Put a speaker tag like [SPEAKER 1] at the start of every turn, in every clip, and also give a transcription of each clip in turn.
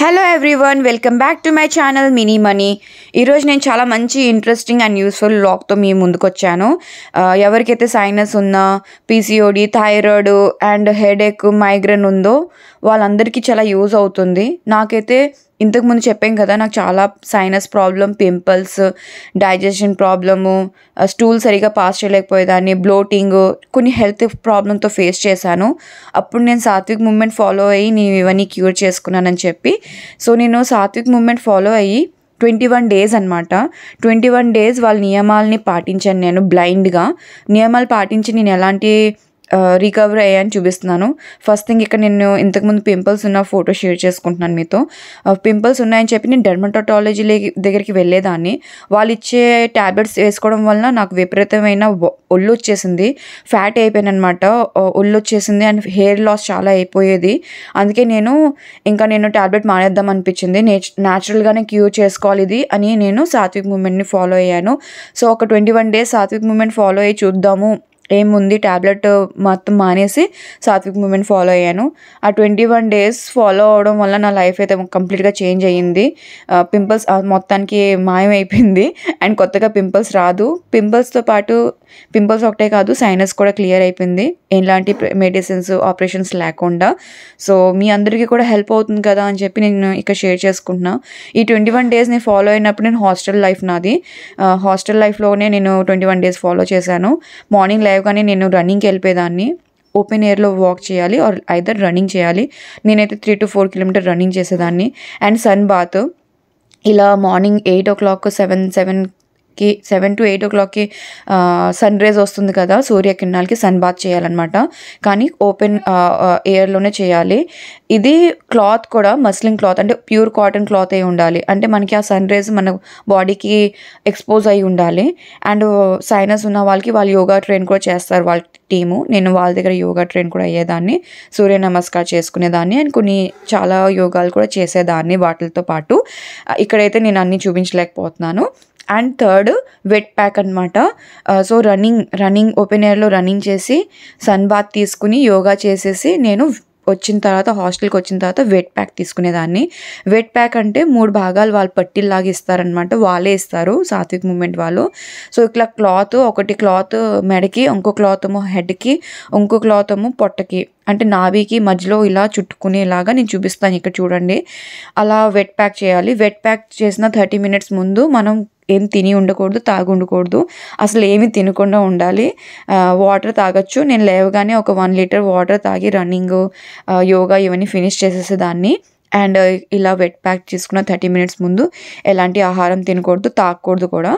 [SPEAKER 1] Hello everyone, welcome back to my channel mini money. ఈరోజు నేను చాలా మంచి ఇంట్రెస్టింగ్ అండ్ యూస్ఫుల్ వ్లాగ్తో మీ ముందుకు వచ్చాను. ఎవరికైతే సైనస్ ఉన్నా, PCOD, thyroid and headache, migraine ఉందో వాళ్ళందరికీ చాలా యూజ్ అవుతుంది. నాకైతే ఇంతకుముందు చెప్పాం కదా, నాకు చాలా sinus problem, pimples, digestion problem, stool సరిగా పాస్ చేయలేకపోయేదాన్ని, బ్లోటింగ్, కొన్ని హెల్త్ ప్రాబ్లంతో ఫేస్ చేశాను. అప్పుడు నేను సాత్విక్ మూమెంట్ ఫాలో అయ్యి నేను ఇవన్నీ క్యూర్ చేసుకున్నానని చెప్పి, సో నేను సాత్విక్ మూమెంట్ ఫాలో అయ్యి 21 డేస్ అనమాట. 21 డేస్ వాళ్ళ నియమాలని పాటించాను. నేను బ్లైండ్గా నియమాలు పాటించి నేను ఎలాంటి రికవర్ అయ్యాయని చూపిస్తున్నాను. ఫస్ట్ థింగ్, ఇక్కడ నేను ఇంతకుముందు పింపుల్స్ ఉన్న ఫోటో షేర్ చేసుకుంటున్నాను మీతో. పింపుల్స్ ఉన్నాయని చెప్పి నేను డెర్మటాలజీ దగ్గరికి వెళ్ళేదాన్ని. వాళ్ళు ఇచ్చే ట్యాబ్లెట్స్ వేసుకోవడం వలన నాకు విపరీతమైన ఒళ్ళు వచ్చేసింది, ఫ్యాట్ అయిపోయాను అనమాట. ఒళ్ళు వచ్చేసింది అండ్ హెయిర్ లాస్ చాలా అయిపోయేది. అందుకే నేను ట్యాబ్లెట్ మానేద్దాం అనిపించింది. న్యాచురల్గానే క్యూర్ చేసుకోవాలి ఇది అని నేను సాత్విక్ మూమెంట్ని ఫాలో అయ్యాను. సో ఒక 21 డేస్ సాత్విక్ మూమెంట్ ఫాలో అయ్యి చూద్దాము ఏముంది, ట్యాబ్లెట్ మొత్తం మానేసి సాత్విక్ మూమెంట్ ఫాలో అయ్యాను. ఆ 21 డేస్ ఫాలో అవడం వల్ల నా లైఫ్ అయితే కంప్లీట్గా చేంజ్ అయ్యింది. పింపుల్స్ మొత్తానికి మాయమైపోయింది అండ్ కొత్తగా పింపుల్స్ రాదు. పింపుల్స్తో పాటు పింపుల్స్ ఒకటే కాదు, సైనస్ కూడా క్లియర్ అయిపోయింది, ఎలాంటి మెడిసిన్స్, ఆపరేషన్స్ లేకుండా. సో మీ అందరికీ కూడా హెల్ప్ అవుతుంది కదా అని చెప్పి నేను ఇక్కడ షేర్ చేసుకుంటున్నా. ఈ 21 డేస్ నేను ఫాలో అయినప్పుడు నేను హాస్టల్ లైఫ్ నాది. హాస్టల్ లైఫ్లోనే నేను 21 డేస్ ఫాలో చేశాను. మార్నింగ్ లేవగానే నేను రన్నింగ్కి వెళ్ళిపోయేదాన్ని. ఓపెన్ ఎయిర్లో వాక్ చేయాలి ఆర్ ఐదర్ రన్నింగ్ చేయాలి. నేనైతే 3 to 4 కిలోమీటర్ రన్నింగ్ చేసేదాన్ని. అండ్ సన్ బాత్ ఇలా మార్నింగ్ 8 o'clock 7 to 8 o'clockకి సన్ రైజ్ వస్తుంది కదా, సూర్యకిరణాలకి సన్ బాత్ చేయాలన్నమాట. కానీ ఓపెన్ ఎయిర్లోనే చేయాలి. ఇది క్లాత్ కూడా మస్లిన్ క్లాత్, అంటే ప్యూర్ కాటన్ క్లాత్ అయి ఉండాలి. అంటే మనకి ఆ సన్ రైజ్ మన బాడీకి ఎక్స్పోజ్ అయి ఉండాలి. అండ్ సైనస్ ఉన్న వాళ్ళకి వాళ్ళు యోగా ట్రైన్ కూడా చేస్తారు వాళ్ళ టీము. నేను వాళ్ళ దగ్గర యోగా ట్రైన్ కూడా అయ్యేదాన్ని, సూర్య నమస్కారం చేసుకునేదాన్ని అండ్ కొన్ని చాలా యోగాలు కూడా చేసేదాన్ని వాటితో పాటు. ఇక్కడైతే నేను అన్నీ చూపించలేకపోతున్నాను. అండ్ థర్డ్, వెట్ ప్యాక్ అనమాట. సో రన్నింగ్ ఓపెన్ ఎయిర్లో రన్నింగ్ చేసి సన్ బాత్ తీసుకుని యోగా చేసేసి నేను హాస్టల్కి వచ్చిన తర్వాత వెట్ ప్యాక్ తీసుకునేదాన్ని. వెట్ ప్యాక్ అంటే 3 భాగాలు వాళ్ళు పట్టిల్లాగా ఇస్తారనమాట, వాళ్ళే ఇస్తారు సాత్విక్ మూమెంట్ వాళ్ళు. సో ఇట్లా ఒకటి క్లాత్ మెడకి, ఇంకో క్లాత్ ఏమో హెడ్కి, ఇంకో క్లాత్ ఏమో పొట్టకి, అంటే నాభికి మధ్యలో ఇలా చుట్టుకునేలాగా నేను చూపిస్తాను. ఇక్కడ చూడండి, అలా వెట్ ప్యాక్ చేయాలి. వెట్ ప్యాక్ చేసిన 30 minutes ముందు మనం ఏం తిని ఉండకూడదు, తాగి ఉండకూడదు, అసలు ఏమి తినకుండా ఉండాలి. వాటర్ తాగొచ్చు. నేను లేవగానే ఒక 1 liter వాటర్ తాగి రన్నింగ్, యోగా ఇవన్నీ ఫినిష్ చేసేసేదాన్ని. అండ్ ఇలా వెట్ ప్యాక్ చేసుకున్న 30 minutes ముందు ఎలాంటి ఆహారం తినకూడదు, తాగకూడదు కూడా.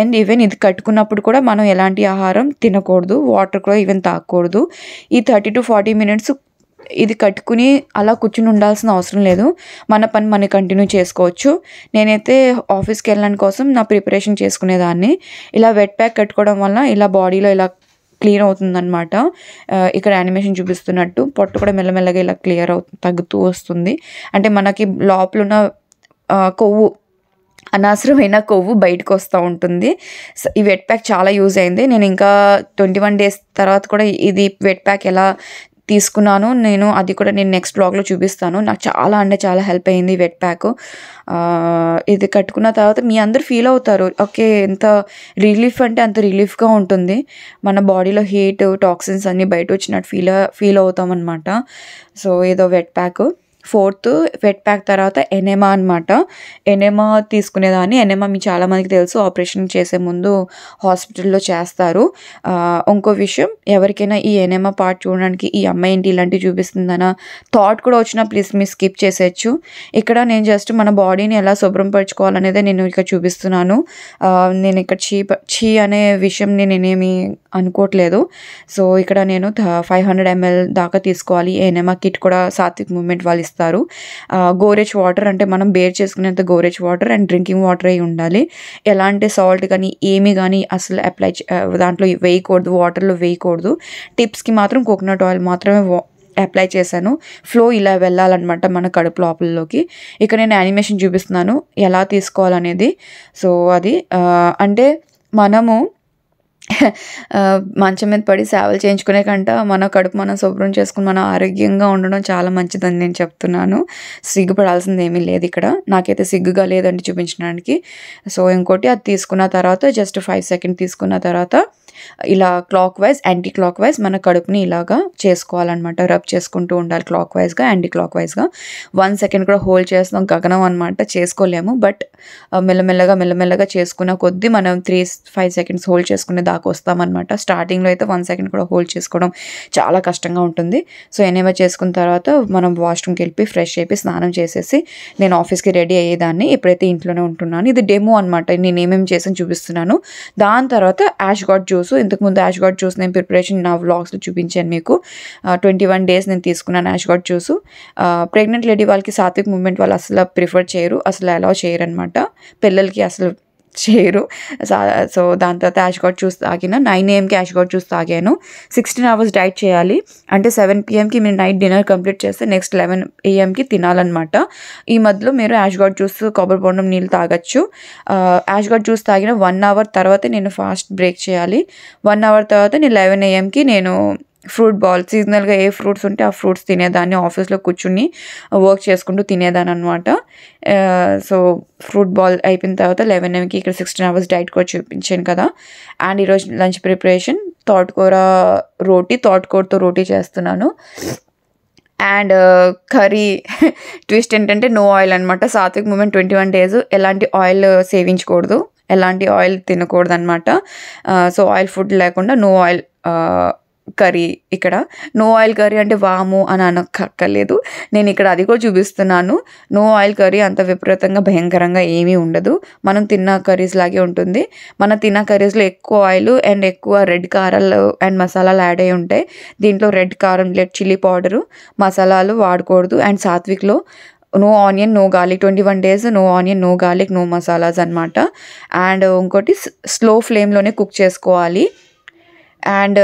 [SPEAKER 1] అండ్ ఈవెన్ ఇది కట్టుకున్నప్పుడు కూడా మనం ఎలాంటి ఆహారం తినకూడదు, వాటర్ కూడా ఈవెన్ తాగకూడదు. ఈ 30 to 40 minutes ఇది కట్టుకుని అలా కూర్చుని ఉండాల్సిన అవసరం లేదు, మన పని మనం కంటిన్యూ చేసుకోవచ్చు. నేనైతే ఆఫీస్కి వెళ్ళడానికి కోసం నా ప్రిపరేషన్ చేసుకునేదాన్ని. ఇలా వెట్ ప్యాక్ కట్టుకోవడం వల్ల ఇలా బాడీలో ఇలా క్లీన్ అవుతుందన్నమాట. ఇక్కడ యానిమేషన్ చూపిస్తున్నట్టు పొట్టు కూడా మెల్లమెల్లగా ఇలా తగ్గుతూ వస్తుంది. అంటే మనకి లోపల ఉన్న కొవ్వు, అనవసరమైన కొవ్వు బయటకు వస్తూ ఉంటుంది. ఈ వెట్ ప్యాక్ చాలా యూజ్ అయింది. నేను ఇంకా 21 days తర్వాత కూడా ఇది వెట్ ప్యాక్ ఎలా తీసుకున్నాను నేను, అది కూడా నేను నెక్స్ట్ బ్లాగ్లో చూపిస్తాను. నాకు చాలా హెల్ప్ అయింది వెట్ ప్యాక్. ఇది కట్టుకున్న తర్వాత మీ అందరు ఫీల్ అవుతారు, ఓకే ఎంత రిలీఫ్ అంటే అంత రిలీఫ్గా ఉంటుంది. మన బాడీలో హీట్, టాక్సిన్స్ అన్నీ బయట వచ్చినట్టు ఫీల్ అవుతాం అనమాట. సో ఏదో wet pack. Fourth, wet pack తర్వాత ఎనెమా అనమాట. ఎనెమా తీసుకునేదాన్ని. ఎనెమా మీ చాలామందికి తెలుసు, ఆపరేషన్ చేసే ముందు హాస్పిటల్లో చేస్తారు. ఇంకో విషయం, ఎవరికైనా ఈ ఎనెమా పార్ట్ చూడడానికి ఈ అమ్మాయి ఏంటి ఇలాంటివి చూపిస్తుందన్న థాట్ కూడా వచ్చినా ప్లీజ్ మీరు స్కిప్ చేసేయచ్చు. ఇక్కడ నేను జస్ట్ మన బాడీని ఎలా శుభ్రంపరచుకోవాలనేదే నేను ఇక్కడ చూపిస్తున్నాను. నేను ఇక్కడ చీ అనే విషయం నేనేమి అనుకోవట్లేదు. సో ఇక్కడ నేను 500 ml దాకా తీసుకోవాలి. ఎనెమా కిట్ కూడా సాత్విక్ మూమెంట్ వాళ్ళు ఇస్తారు. గోరెచ్ వాటర్, అంటే మనం బేర్ చేసుకునేంత గోరెచ్ వాటర్ అండ్ డ్రింకింగ్ వాటర్ అయి ఉండాలి. ఎలాంటి సాల్ట్ కానీ ఏమి కానీ అసలు దాంట్లో వేయకూడదు, వాటర్లో వేయకూడదు. టిప్స్కి మాత్రం కోకోనట్ ఆయిల్ మాత్రమే అప్లై చేశాను. ఫ్లో ఇలా వెళ్ళాలన్నమాట మన కడుపు లోపలలోకి. ఇక్కడ నేను యానిమేషన్ చూపిస్తున్నాను ఎలా తీసుకోవాలనేది. సో అది అంటే మనము మంచం మీద పడి సేవలు చేయించుకునే కంట మన కడుపు మనం శుభ్రం చేసుకుని మనం ఆరోగ్యంగా ఉండడం చాలా మంచిదని నేను చెప్తున్నాను. సిగ్గుపడాల్సింది ఏమీ లేదు ఇక్కడ. నాకైతే సిగ్గుగా లేదండి చూపించడానికి. సో ఇంకోటి అది తీసుకున్న తర్వాత జస్ట్ 5 సెకండ్ తీసుకున్న తర్వాత ఇలా clock wise anti clock wise మన కడుపుని ఇలాగా చేసుకోవాలన్నమాట. రబ్ చేసుకుంటూ ఉండాలి క్లాక్ వైజ్గా యాంటీ క్లాక్ వైజ్గా. 1 సెకండ్ కూడా హోల్డ్ చేస్తాం గగనం అనమాట, చేసుకోలేము. బట్ మెల్లమెల్లగా చేసుకున్న కొద్దీ మనం 3-5 సెకండ్స్ హోల్డ్ చేసుకునే దాకా వస్తామన్నమాట. స్టార్టింగ్లో అయితే 1 సెకండ్ కూడా హోల్డ్ చేసుకోవడం చాలా కష్టంగా ఉంటుంది. సో ఎనీవే చేసుకున్న తర్వాత మనం వాష్రూమ్కి వెళ్ళి ఫ్రెష్ అయిపోయి స్నానం చేసేసి నేను ఆఫీస్కి రెడీ అయ్యేదాన్ని. ఎప్పుడైతే ఇంట్లోనే ఉంటున్నాను, ఇది డెమో అనమాట, నేను ఏమేమి చేసాను చూపిస్తున్నాను. దాని తర్వాత యాష్ గార్డ్ జ్యూస్, ఇంతకుముందు యాష్ గార్డ్ జ్యూస్ నేను ప్రిపరేషన్ నా వ్లాగ్స్లో చూపించాను మీకు. 21 days నేను తీసుకున్నాను ash gourd juice. Pregnant lady వాళ్ళకి సాత్విక్ మూవ్మెంట్ వాళ్ళు అసలు ప్రిఫర్ చేయరు, అసలు అలౌ చేయరు అనమాట, పిల్లలకి అసలు చేయరు. సో దాని తర్వాత యాష్ గార్డ్ జ్యూస్ తాగిన. 9 AM యాష్ గార్డ్ జ్యూస్ తాగాను. 16 hours డైట్ చేయాలి, అంటే 7 PM మీరు నైట్ డిన్నర్ కంప్లీట్ చేస్తే నెక్స్ట్ 11 AM తినాలన్నమాట. ఈ మధ్యలో మీరు యాష్ గార్డ్ జ్యూస్, కొబ్బరి బొండం నీళ్ళు తాగొచ్చు. యాష్ గార్డ్ జ్యూస్ తాగిన 1 hour తర్వాత నేను ఫాస్ట్ బ్రేక్ చేయాలి. 1 hour తర్వాత నేను 11 AM నేను ఫ్రూట్ బాల్, సీజనల్గా ఏ ఫ్రూట్స్ ఉంటే ఆ ఫ్రూట్స్ తినేదాన్ని, ఆఫీస్లో కూర్చుని వర్క్ చేసుకుంటూ తినేదాన్ని అనమాట. సో ఫ్రూట్ బాల్ అయిపోయిన తర్వాత 11 AM ఇక్కడ 16 hours డైట్ కూడా చూపించాను కదా. అండ్ ఈరోజు లంచ్ ప్రిపరేషన్ తోటకూరతో రోటీ చేస్తున్నాను. అండ్ కర్రీ ట్విస్ట్ ఏంటంటే నో ఆయిల్ అనమాట. సాత్విక్ మూమెంట్ 21 days ఎలాంటి ఆయిల్ సేవించకూడదు, ఎలాంటి ఆయిల్ తినకూడదు అనమాట. సో ఆయిల్ ఫుడ్ లేకుండా నో ఆయిల్ కర్రీ. ఇక్కడ నో ఆయిల్ కర్రీ అంటే వాము అని అనక్కర్లేదు, నేను ఇక్కడ అది కూడా చూపిస్తున్నాను. నో ఆయిల్ కర్రీ అంత విపరీతంగా భయంకరంగా ఏమీ ఉండదు, మనం తిన్న కర్రీస్ లాగే ఉంటుంది. మన తిన్న కర్రీస్లో ఎక్కువ ఆయిల్ అండ్ ఎక్కువ రెడ్ కారాలు అండ్ మసాలాలు యాడ్ అయి ఉంటాయి. దీంట్లో రెడ్ కారం, రెడ్ చిల్లీ పౌడరు, మసాలాలు వాడకూడదు. అండ్ సాత్విక్లో no onion, no garlic, 21 days no onion, no garlic, no masalas అనమాట. అండ్ ఇంకోటి స్లో ఫ్లేమ్లోనే కుక్ చేసుకోవాలి. అండ్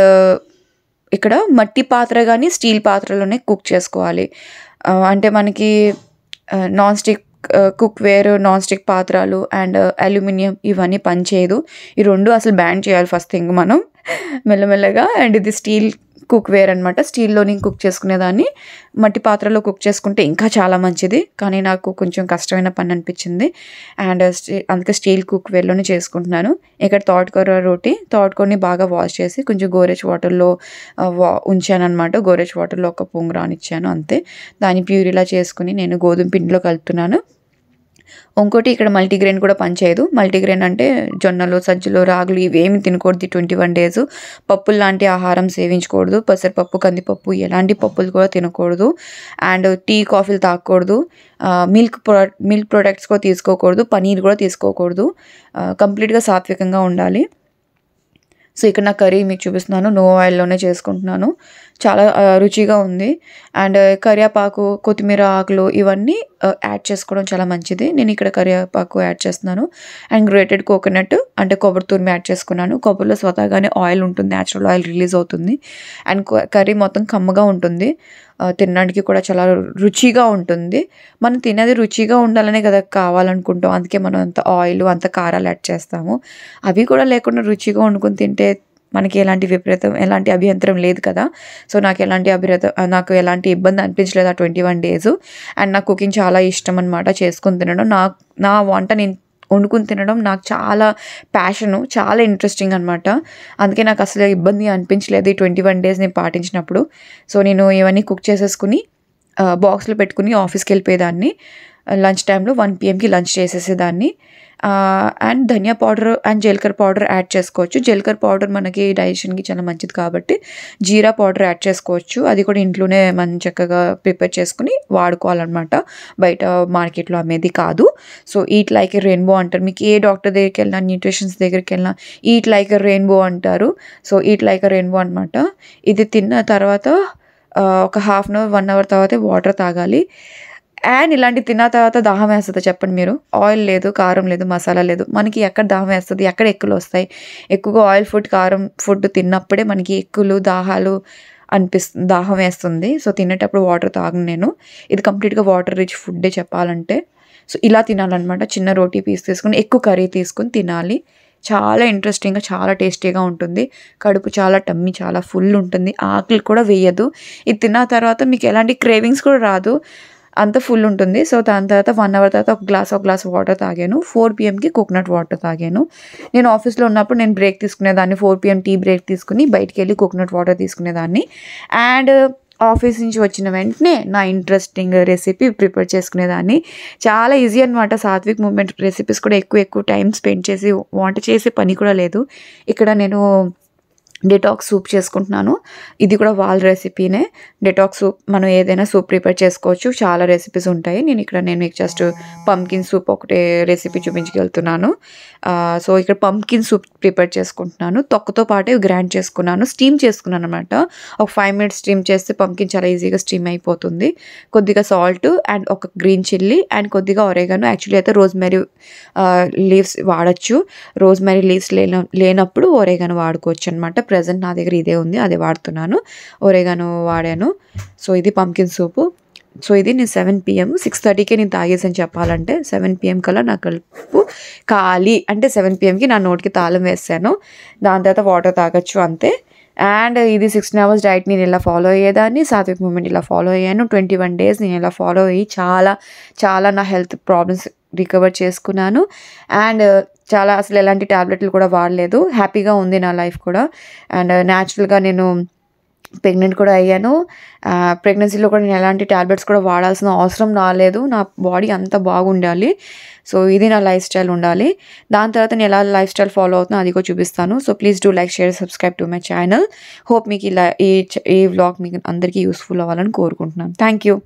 [SPEAKER 1] ఇక్కడ మట్టి పాత్ర కానీ స్టీల్ పాత్రలోనే కుక్ చేసుకోవాలి. అంటే మనకి non stick cookware, non stick పాత్రలు అండ్ అల్యూమినియం ఇవన్నీ పనిచేయదు. ఈ రెండు అసలు బ్యాన్ చేయాలి ఫస్ట్ థింగ్ మనం మెల్లమెల్లగా. అండ్ ఇది స్టీల్ కుక్వేర్ అనమాట, స్టీల్లోని కుక్ చేసుకునేదాన్ని. మట్టి పాత్రలో కుక్ చేసుకుంటే ఇంకా చాలా మంచిది, కానీ నాకు కొంచెం కష్టమైన పని అనిపించింది. అండ్ అందుకే స్టీల్ కుక్వేర్లోనే చేసుకుంటున్నాను. ఇక్కడ తోటకూరని బాగా వాష్ చేసి కొంచెం గోరెచ్ వాటర్లో ఉంచాను అనమాట. గోరెచ్ వాటర్లో ఒక పొంగు రానిచ్చాను అంతే. దాన్ని ప్యూరీలా చేసుకుని నేను గోధుమ పిండిలో కలుపుతున్నాను. ఇంకోటి ఇక్కడ మల్టీగ్రెయిన్ కూడా పనిచేయదు. మల్టీగ్రెయిన్ అంటే జొన్నలు, సజ్జలు, రాగులు ఇవేమి తినకూడదు 21 days. పప్పులు లాంటి ఆహారం సేవించకూడదు, పెసరపప్పు, కందిపప్పు ఎలాంటి పప్పులు కూడా తినకూడదు. అండ్ టీ, కాఫీలు తాగకూడదు. మిల్క్ ప్రొడక్ట్స్ కూడా తీసుకోకూడదు, పనీర్ కూడా తీసుకోకూడదు. కంప్లీట్గా సాత్వికంగా ఉండాలి. సో ఇక్కడ నా కర్రీ మీకు చూపిస్తున్నాను, నో ఆయిల్లోనే చేసుకుంటున్నాను. చాలా రుచిగా ఉంది. అండ్ కరివేపాకు, కొత్తిమీర ఆకులు ఇవన్నీ యాడ్ చేసుకోవడం చాలా మంచిది. నేను ఇక్కడ కరివేపాకు యాడ్ చేస్తున్నాను. అండ్ గ్రేటెడ్ కోకోనట్ అంటే కొబ్బరి తురుము యాడ్ చేసుకున్నాను. కొబ్బరిలో స్వతహాగానే ఆయిల్ ఉంటుంది, న్యాచురల్ ఆయిల్ రిలీజ్ అవుతుంది. అండ్ కర్రీ మొత్తం కమ్మగా ఉంటుంది, తినడానికి కూడా చాలా రుచిగా ఉంటుంది. మనం తినేది రుచిగా ఉండాలనే కదా కావాలనుకుంటాం, అందుకే మనం అంత ఆయిల్, అంత కారాలు యాడ్ చేస్తాము. అవి కూడా లేకుండా రుచిగా వండుకొని తింటే మనకి ఎలాంటి అభ్యంతరం లేదు కదా. సో నాకు ఎలాంటి ఇబ్బంది అనిపించలేదు ఆ 21 days. అండ్ నాకు కుకింగ్ చాలా ఇష్టం అనమాట, చేసుకొని తినడం. నా వంట నేను వండుకుని తినడం నాకు చాలా ప్యాషను, చాలా ఇంట్రెస్టింగ్ అనమాట. అందుకే నాకు అసలు ఇబ్బంది అనిపించలేదు ఈ 21 days నేను పాటించినప్పుడు. సో నేను ఇవన్నీ కుక్ చేసేసుకుని బాక్స్లో పెట్టుకుని ఆఫీస్కి వెళ్ళిపోయేదాన్ని. లంచ్ టైంలో 1 PM లంచ్ చేసేసేదాన్ని. అండ్ ధనియా పౌడర్ అండ్ జీలకర్ర పౌడర్ యాడ్ చేసుకోవచ్చు. జీలకర్ర పౌడర్ మనకి డైజెషన్కి చాలా మంచిది కాబట్టి జీరా పౌడర్ యాడ్ చేసుకోవచ్చు. అది కూడా ఇంట్లోనే మనం చక్కగా ప్రిపేర్ చేసుకుని వాడుకోవాలన్నమాట, బయట మార్కెట్లో అమ్మేది కాదు. So eat like a rainbow అంటారు. మీకు ఏ డాక్టర్ దగ్గరికి వెళ్ళినా, న్యూట్రిషన్స్ దగ్గరికి వెళ్ళినా ఈట్ లైక్ ఎ రెయిన్బో అంటారు. So eat like a rainbow అనమాట. ఇది తిన్న తర్వాత ఒక 1/2 hour 1 hour తర్వాత వాటర్ తాగాలి. అండ్ ఇలాంటి తిన్న తర్వాత దాహం వేస్తుంది చెప్పండి మీరు. ఆయిల్ లేదు, కారం లేదు, మసాలా లేదు, మనకి ఎక్కడ దాహం వేస్తుంది, ఎక్కడ ఎక్కులు వస్తాయి? ఎక్కువగా ఆయిల్ ఫుడ్, కారం ఫుడ్ తిన్నప్పుడే మనకి ఎక్కులు, దాహం వేస్తుంది. సో తినేటప్పుడు వాటర్ తాగను నేను. ఇది కంప్లీట్గా వాటర్ రిచ్ ఫుడ్డే చెప్పాలంటే. సో ఇలా తినాలన్నమాట. చిన్న రోటీ పీస్ తీసుకుని ఎక్కువ కర్రీ తీసుకుని తినాలి, చాలా ఇంట్రెస్టింగ్గా చాలా టేస్టీగా ఉంటుంది. కడుపు చాలా టమ్మీ చాలా ఫుల్ ఉంటుంది. ఆకలి కూడా వేయదు. ఇది తిన్న తర్వాత మీకు ఎలాంటి క్రేవింగ్స్ కూడా రాదు, అంత ఫుల్ ఉంటుంది. సో దాని తర్వాత 1 అవర్ తర్వాత ఒక గ్లాస్ వాటర్ తాగాను. 4 PMకి కోకోనట్ వాటర్ తాగాను. నేను ఆఫీస్లో ఉన్నప్పుడు నేను బ్రేక్ తీసుకునేదాన్ని. 4 PM టీ బ్రేక్ తీసుకుని బయటికి వెళ్ళి కోకోనట్ వాటర్ తీసుకునేదాన్ని. అండ్ ఆఫీస్ నుంచి వచ్చిన వెంటనే నా ఇంట్రెస్టింగ్ రెసిపీ ప్రిపేర్ చేసుకునేదాన్ని. చాలా ఈజీ అనమాట. సాత్విక్ మూమెంట్ రెసిపీస్ కూడా ఎక్కువ టైం స్పెండ్ చేసి వంట చేసే పని కూడా లేదు. ఇక్కడ నేను డెటాక్స్ సూప్ చేసుకుంటున్నాను. ఇది కూడా వాళ్ళ రెసిపీనే. డెటాక్స్ సూప్ మనం ఏదైనా సూప్ ప్రిపేర్ చేసుకోవచ్చు. చాలా రెసిపీస్ ఉంటాయి. నేను మీకు జస్ట్ పంకిన్ సూప్ ఒకటే రెసిపీ చూపించగలుగుతున్నాను. సో ఇక్కడ పంకిన్ సూప్ ప్రిపేర్ చేసుకుంటున్నాను. తొక్కతో పాటే గ్రైండ్ చేసుకున్నాను, స్టీమ్ చేసుకున్నాను అనమాట. ఒక 5 minutes స్టీమ్ చేస్తే పంకిన్ చాలా ఈజీగా స్టీమ్ అయిపోతుంది. కొద్దిగా సాల్ట్ అండ్ ఒక గ్రీన్ చిల్లీ అండ్ కొద్దిగా ఒరేగానో. యాక్చువల్లీ అయితే రోజ్మెరీ లీవ్స్ వాడచ్చు. రోజ్మెరీ లీవ్స్ లేనప్పుడు ఒరేగానో వాడుకోవచ్చు అనమాట. ప్రెజెంట్ నా దగ్గర ఇదే ఉంది, అదే వాడుతున్నాను. ఒరేగానో వాడాను. సో ఇది పంకిన్ సూపు. సో ఇది నేను 7 PM 6:30కే నేను తాగేసాను చెప్పాలంటే. 7 PM కల్లా నా కడుపు ఖాళీ. అంటే 7 PMకి నా నోటికి తాళం వేసాను. దాని తర్వాత వాటర్ తాగొచ్చు అంతే. అండ్ ఇది 16 hours డైట్ నేను ఇలా ఫాలో అయ్యేదాన్ని. సాత్విక్ మూమెంట్ ఇలా ఫాలో అయ్యాను. 21 days నేను ఇలా ఫాలో అయ్యి చాలా నా హెల్త్ ప్రాబ్లమ్స్ రికవర్ చేసుకున్నాను. అండ్ చాలా అసలు ఎలాంటి టాబ్లెట్లు కూడా వాడలేదు. హ్యాపీగా ఉంది నా లైఫ్ కూడా. అండ్ న్యాచురల్గా నేను ప్రెగ్నెంట్ కూడా అయ్యాను. ప్రెగ్నెన్సీలో కూడా నేను ఎలాంటి టాబ్లెట్స్ కూడా వాడాల్సిన అవసరం రాలేదు. నా బాడీ అంత బాగుండాలి. సో ఇది నా లైఫ్ స్టైల్ ఉండాలి. దాని తర్వాత నేను ఎలా లైఫ్ స్టైల్ ఫాలో అవుతున్నా అది కూడా చూపిస్తాను. So please do like, share, subscribe to my channel. Hope మీకు ఈ వ్లాగ్ మీకు అందరికీ యూస్ఫుల్ అవ్వాలని కోరుకుంటున్నాను. Thank you.